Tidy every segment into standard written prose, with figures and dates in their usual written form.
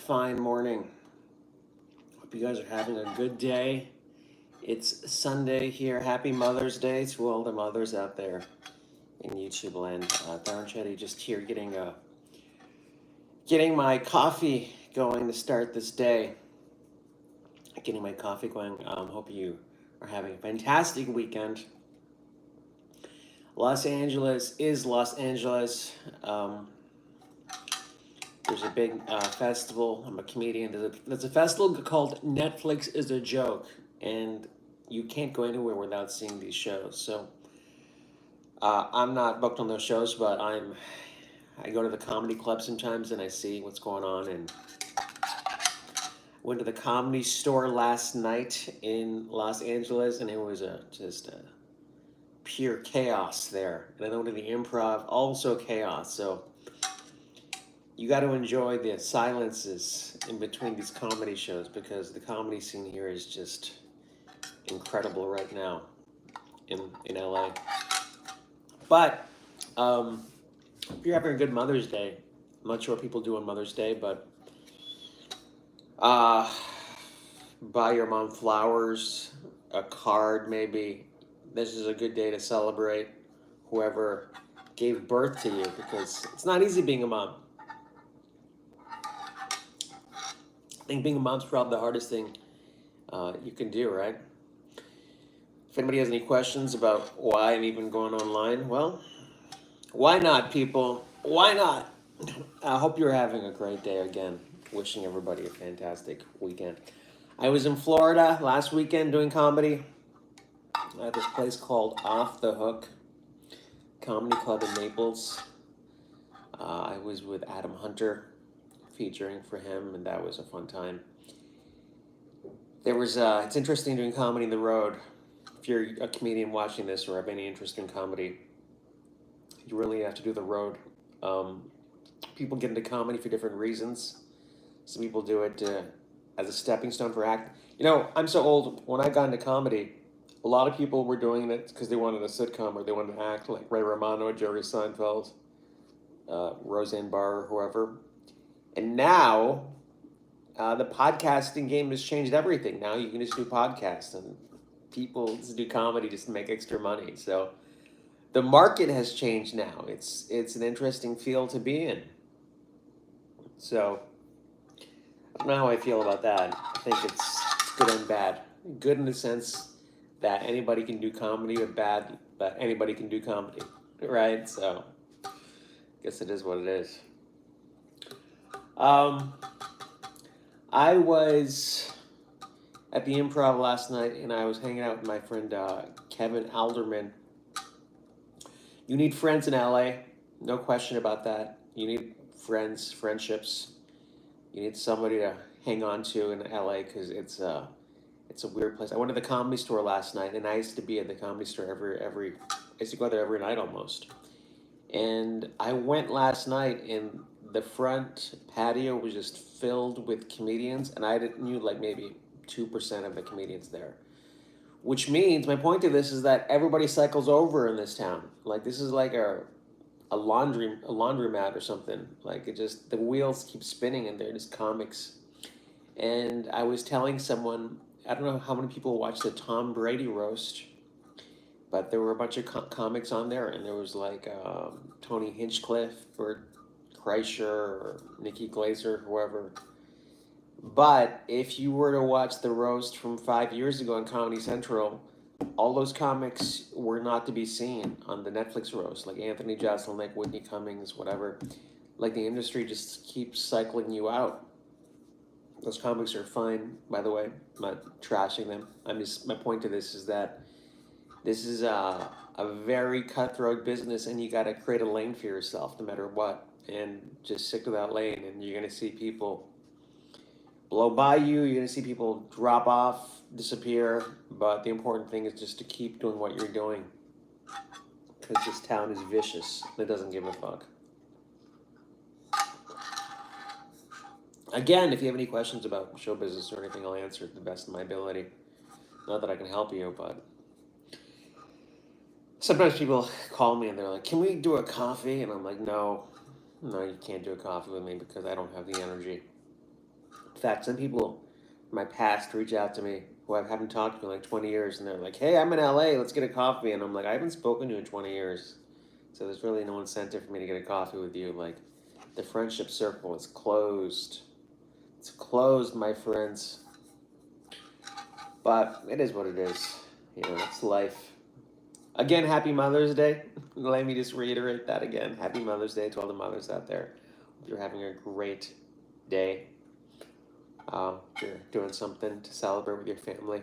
fine morning. Hope you guys are having a good day. It's Sunday here. Happy Mother's Day to all the mothers out there in YouTube land. Darren just here getting my coffee going to start this day. Getting my coffee going. Hope you are having a fantastic weekend. Los Angeles is Los Angeles. There's a big festival. I'm a comedian. There's a festival called Netflix is a Joke, and you can't go anywhere without seeing these shows. So I'm not booked on those shows, but I go to the comedy club sometimes and I see what's going on. And went to the Comedy Store last night in Los Angeles, and it was just pure chaos there. And then I went to the Improv, also chaos. So you got to enjoy the silences in between these comedy shows because the comedy scene here is just incredible right now in LA. But if you're having a good Mother's Day, I'm not sure what people do on Mother's Day, but buy your mom flowers, a card maybe. This is a good day to celebrate whoever gave birth to you because it's not easy being a mom. I think being a mom's probably the hardest thing you can do, right? If anybody has any questions about why I'm even going online, well, why not, people? Why not? I hope you're having a great day again. Wishing everybody a fantastic weekend. I was in Florida last weekend doing comedy at this place called Off the Hook Comedy Club in Naples. I was with Adam Hunter, featuring for him, and that was a fun time. It's interesting doing comedy on the road. If you're a comedian watching this or have any interest in comedy, you really have to do the road. People get into comedy for different reasons. Some people do it as a stepping stone for acting. You know, I'm so old. When I got into comedy, a lot of people were doing it because they wanted a sitcom or they wanted to act like Ray Romano, Jerry Seinfeld, Roseanne Barr, or whoever. And now, the podcasting game has changed everything. Now you can just do podcasts, and people just do comedy just to make extra money. So the market has changed now. It's an interesting field to be in. So I don't know how I feel about that. I think it's good and bad. Good in the sense that anybody can do comedy, but bad that anybody can do comedy, right? So I guess it is what it is. I was at the Improv last night, and I was hanging out with my friend Kevin Alderman. You need friends in LA, no question about that. You need friends, friendships. You need somebody to hang on to in LA because it's a weird place. I went to the Comedy Store last night, and I used to be at the Comedy Store I used to go there every night almost. And I went last night, and the front patio was just filled with comedians, and I knew like maybe 2% of the comedians there. Which means, my point to this is that everybody cycles over in this town. Like, this is like a laundromat or something. Like, the wheels keep spinning, and they're just comics. And I was telling someone, I don't know how many people watched the Tom Brady roast, but there were a bunch of comics on there, and there was like Tony Hinchcliffe or Kreischer or Nikki Glazer, whoever. But if you were to watch the roast from 5 years ago on Comedy Central, all those comics were not to be seen on the Netflix roast, like Anthony Jeselnik, Whitney Cummings, whatever. Like, the industry just keeps cycling you out. Those comics are fine, by the way. I'm not trashing them. My point to this is that this is a very cutthroat business, and you got to create a lane for yourself no matter what. And just stick to that lane, and you're going to see people blow by you. You're going to see people drop off, disappear. But the important thing is just to keep doing what you're doing, because this town is vicious. It doesn't give a fuck. Again, if you have any questions about show business or anything, I'll answer it to the best of my ability. Not that I can help you, but sometimes people call me and they're like, "Can we do a coffee?" And I'm like, no, you can't do a coffee with me because I don't have the energy. In fact, some people from my past reach out to me who I haven't talked to in like 20 years, and they're like, "Hey, I'm in LA. Let's get a coffee." And I'm like, "I haven't spoken to you in 20 years, so there's really no incentive for me to get a coffee with you. Like, the friendship circle is closed. It's closed, my friends." But it is what it is. You know, it's life. Again, happy Mother's Day. Let me just reiterate that again. Happy Mother's Day to all the mothers out there. Hope you're having a great day. You're doing something to celebrate with your family.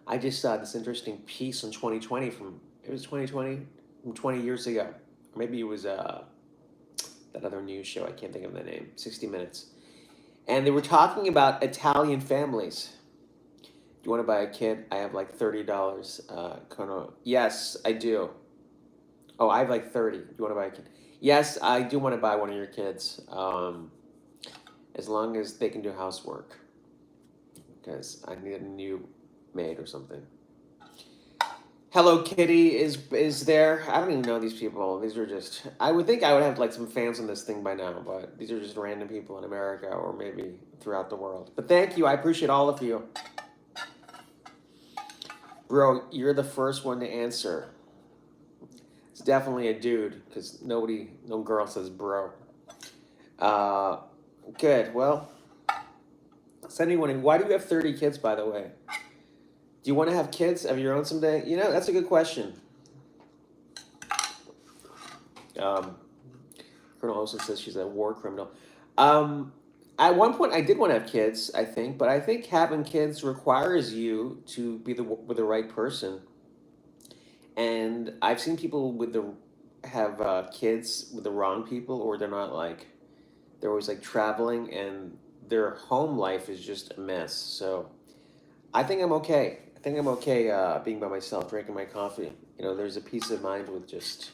I just saw this interesting piece in 2020 from, it was 2020, from 20 years ago. Or maybe it was that other news show, I can't think of the name, 60 Minutes. And they were talking about Italian families. Do you want to buy a kid? I have like $30. Kono. Yes, I do. Oh, I have like 30. Do you want to buy a kid? Yes, I do want to buy one of your kids. As long as they can do housework. Because I need a new maid or something. Hello Kitty is there. I don't even know these people. These are just, I would think I would have like some fans on this thing by now, but these are just random people in America or maybe throughout the world. But thank you. I appreciate all of you. Bro, you're the first one to answer. It's definitely a dude because no girl says bro. Good. Well, send anyone in. Why do you have 30 kids, by the way? Do you want to have kids of your own someday? You know, that's a good question. Colonel Olsen says she's a war criminal. At one point, I did want to have kids, I think, but I think having kids requires you to be with the right person. And I've seen people have kids with the wrong people, or they're always like traveling, and their home life is just a mess. So I think I'm okay. I think I'm okay being by myself, drinking my coffee. You know, there's a peace of mind with just,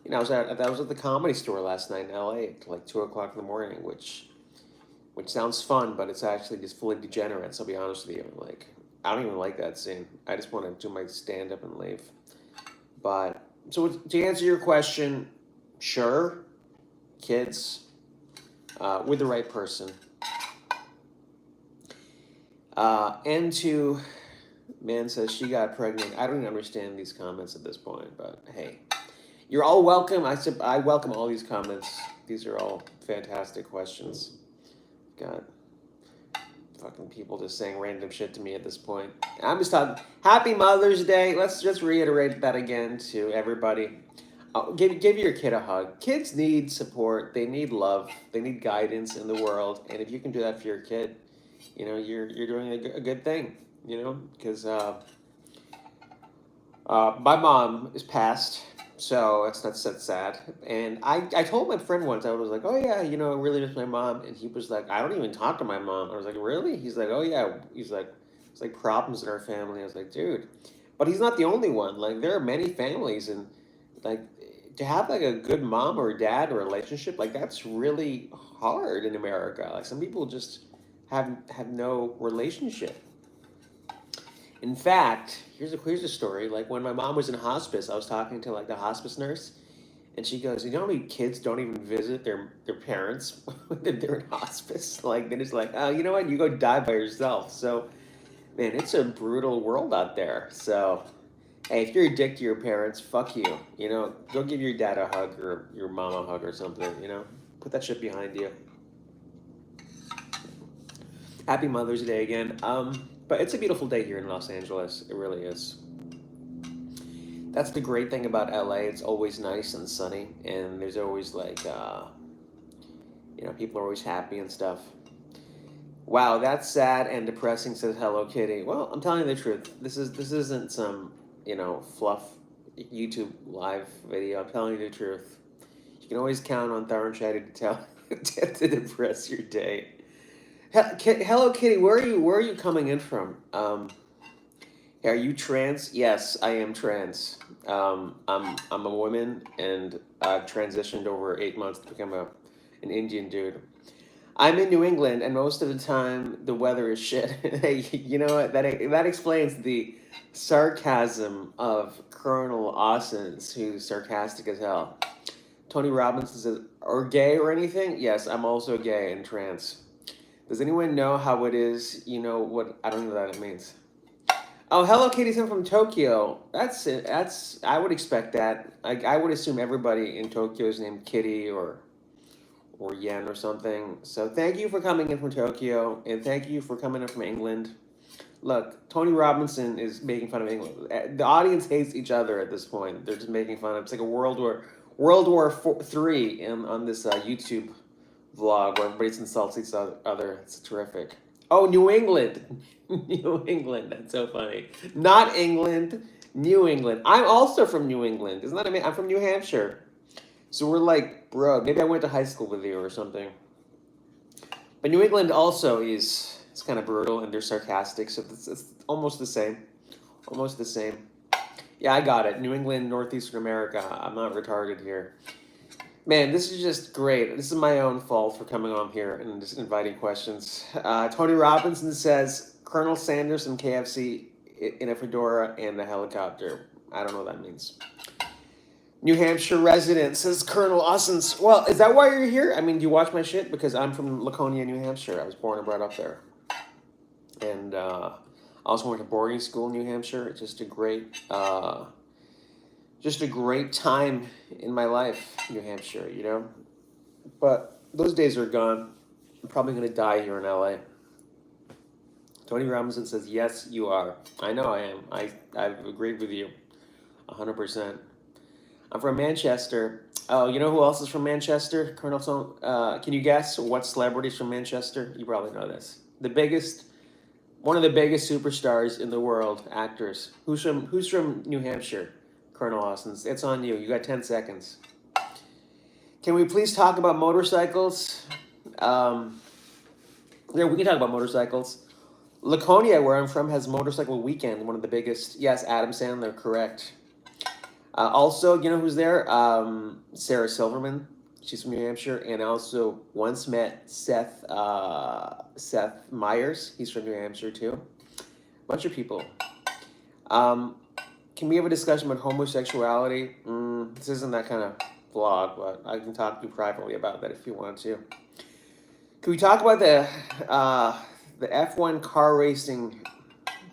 you know, I was at the Comedy Store last night in LA at like 2 o'clock in the morning, which sounds fun, but it's actually just fully degenerate. So I'll be honest with you, like I don't even like that scene. I just want to do my stand up and leave. But so to answer your question, sure, kids with the right person. And to man says she got pregnant. I don't even understand these comments at this point, but hey, you're all welcome. I welcome all these comments. These are all fantastic questions. God, fucking people just saying random shit to me at this point. I'm just talking. Happy Mother's Day. Let's just reiterate that again to everybody. Give your kid a hug. Kids need support. They need love. They need guidance in the world. And if you can do that for your kid, you know you're doing a good thing. You know, because my mom is passed, so that's sad. And I told my friend once, I was like, oh yeah, you know, I really miss my mom. And he was like, I don't even talk to my mom. I was like, really? He's like, oh yeah. He's like, it's like problems in our family. I was like, dude, but he's not the only one. Like there are many families, and like to have like a good mom or dad relationship, like that's really hard in America. Like some people just have no relationship. In fact, here's a story. Like when my mom was in hospice, I was talking to like the hospice nurse, and she goes, "You know how many kids don't even visit their parents when they're in hospice? Like they're just like, oh, you know what? You go die by yourself." So, man, it's a brutal world out there. So, hey, if you're a dick to your parents, fuck you. You know, go give your dad a hug or your mom a hug or something. You know, put that shit behind you. Happy Mother's Day again. But it's a beautiful day here in Los Angeles. It really is. That's the great thing about LA. It's always nice and sunny, and there's always like, you know, people are always happy and stuff. Wow, that's sad and depressing. Says Hello Kitty. Well, I'm telling you the truth. This isn't some, you know, fluff YouTube live video. I'm telling you the truth. You can always count on Tharun Chatty to tell to depress your day. Hello Kitty, where are you coming in from? Are you trans? Yes, I am trans. I'm a woman, and I've transitioned over 8 months to become an Indian dude. I'm in New England, and most of the time the weather is shit. Hey, you know what? That explains the sarcasm of Colonel Austin's, who's sarcastic as hell. Tony Robinson says, "Or gay or anything?" Yes, I'm also gay and trans. Does anyone know how it is? You know what? I don't know what that means. Oh, Hello Kitty's in from Tokyo. That's it. I would expect that. I would assume everybody in Tokyo is named Kitty or Yen or something. So thank you for coming in from Tokyo, and thank you for coming in from England. Look, Tony Robinson is making fun of England. The audience hates each other at this point. They're just making fun of. It's like a World War III on this YouTube vlog where everybody insults each other. It's terrific. Oh, New England, New England. That's so funny. Not England, New England. I'm also from New England. Isn't that amazing? I'm from New Hampshire. So we're like, bro. Maybe I went to high school with you or something. But New England also is it's kind of brutal and they're sarcastic, so it's almost the same. Almost the same. Yeah, I got it. New England, Northeastern America. I'm not retarded here. Man, this is just great. This is my own fault for coming on here and just inviting questions. Tony Robinson says Colonel Sanders and KFC in a fedora and a helicopter. I don't know what that means. New Hampshire resident says Colonel Ossens. Well, is that why you're here? I mean, do you watch my shit? Because I'm from Laconia, New Hampshire. I was born and brought up there. And I also went to boarding school in New Hampshire. It's just a great time in my life, New Hampshire, you know? But those days are gone. I'm probably going to die here in LA. Tony Robinson says, yes, you are. I know I am. I've agreed with you 100%. I'm from Manchester. Oh, you know who else is from Manchester? Colonel Son, can you guess what celebrity's from Manchester? You probably know this. One of the biggest superstars in the world, actors. Who's from New Hampshire? Colonel Austin's. It's on you. You got 10 seconds. Can we please talk about motorcycles? Yeah, we can talk about motorcycles. Laconia, where I'm from, has Motorcycle Weekend, one of the biggest. Yes, Adam Sandler, correct. Also, you know who's there? Sarah Silverman. She's from New Hampshire, and I also once met Seth Meyers. He's from New Hampshire too. Bunch of people. Can we have a discussion about homosexuality? This isn't that kind of vlog, but I can talk to you privately about that if you want to. Can we talk about the F1 car racing?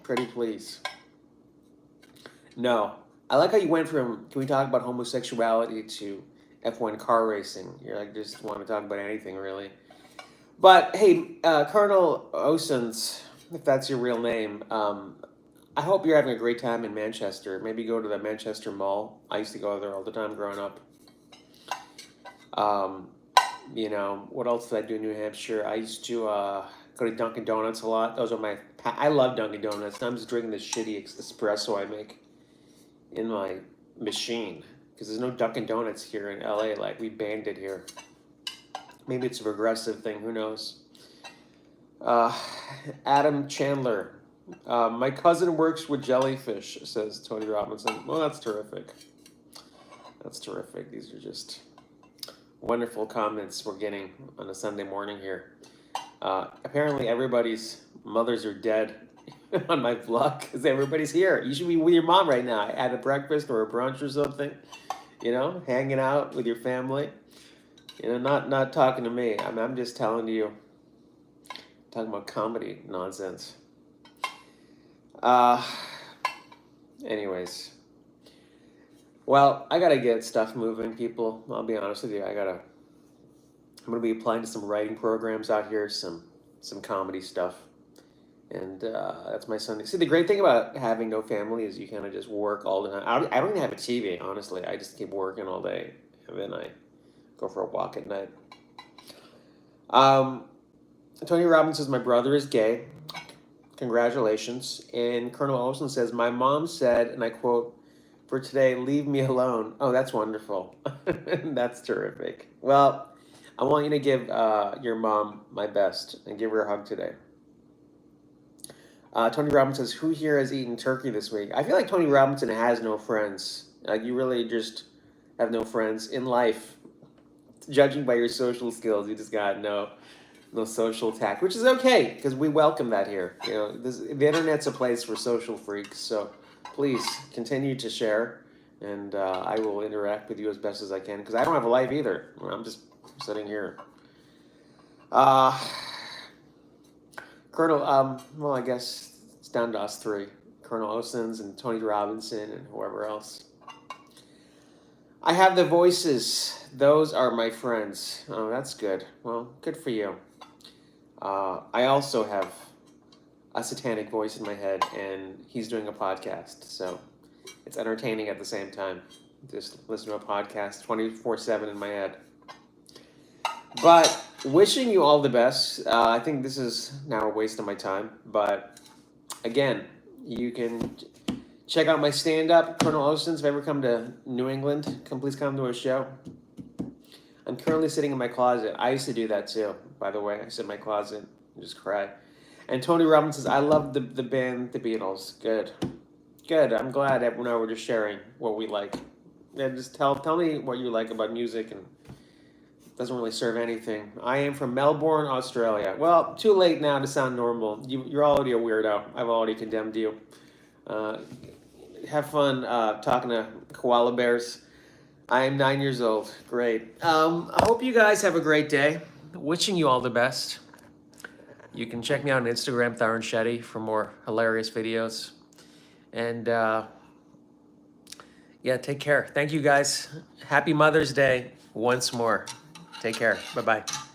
Pretty please. No. I like how you went from, can we talk about homosexuality to F1 car racing? You're like, just want to talk about anything, really. But, hey, Colonel Osens, if that's your real name, I hope you're having a great time in Manchester. Maybe go to the Manchester Mall. I used to go there all the time growing up. You know, what else did I do in New Hampshire? I used to go to Dunkin' Donuts a lot. I love Dunkin' Donuts. I'm just drinking this shitty espresso I make in my machine because there's no Dunkin' Donuts here in LA. Like, we banned it here. Maybe it's a regressive thing. Who knows? Adam Chandler. My cousin works with jellyfish, says Tony Robinson. Well, that's terrific. That's terrific. These are just wonderful comments we're getting on a Sunday morning here. Apparently, everybody's mothers are dead on my vlog because everybody's here. You should be with your mom right now at a breakfast or a brunch or something, you know, hanging out with your family. You know, not talking to me. I'm just telling you, talking about comedy nonsense. Anyways. Well, I gotta get stuff moving, people. I'll be honest with you. I'm gonna be applying to some writing programs out here, some comedy stuff. And that's my Sunday. See, the great thing about having no family is you kind of just work all the time. I don't even have a TV, honestly. I just keep working all day, and then I go for a walk at night. Tony Robbins says, my brother is gay. Congratulations. And Colonel Olson says, my mom said, and I quote, for today, leave me alone. Oh, that's wonderful. That's terrific. Well, I want you to give your mom my best and give her a hug today. Tony Robinson says, who here has eaten turkey this week? I feel like Tony Robinson has no friends. Like, you really just have no friends in life. Judging by your social skills, you just got no social tact, which is okay, because we welcome that here. You know, the internet's a place for social freaks, so please continue to share, and I will interact with you as best as I can, because I don't have a life either. I'm just sitting here. Colonel, well, I guess it's down to us three. Colonel Osins and Tony Robinson and whoever else. I have the voices. Those are my friends. Oh, that's good. Well, good for you. I also have a satanic voice in my head, and he's doing a podcast, so it's entertaining at the same time. Just listen to a podcast 24/7 in my head. But wishing you all the best. I think this is now a waste of my time, but again, you can check out my stand-up, Colonel Osins. If you ever come to New England, please come to a show. I'm currently sitting in my closet. I used to do that too, by the way. I sit in my closet and just cry. And Tony Robbins says, I love the band, the Beatles. Good. Good. I'm glad that now we're just sharing what we like. Yeah, just tell me what you like about music, and it doesn't really serve anything. I am from Melbourne, Australia. Well, too late now to sound normal. You're already a weirdo. I've already condemned you. Have fun talking to koala bears. I am 9 years old. Great. I hope you guys have a great day. Wishing you all the best. You can check me out on Instagram, ThinkTarun Shetty, for more hilarious videos. And yeah, take care. Thank you guys. Happy Mother's Day once more. Take care. Bye-bye.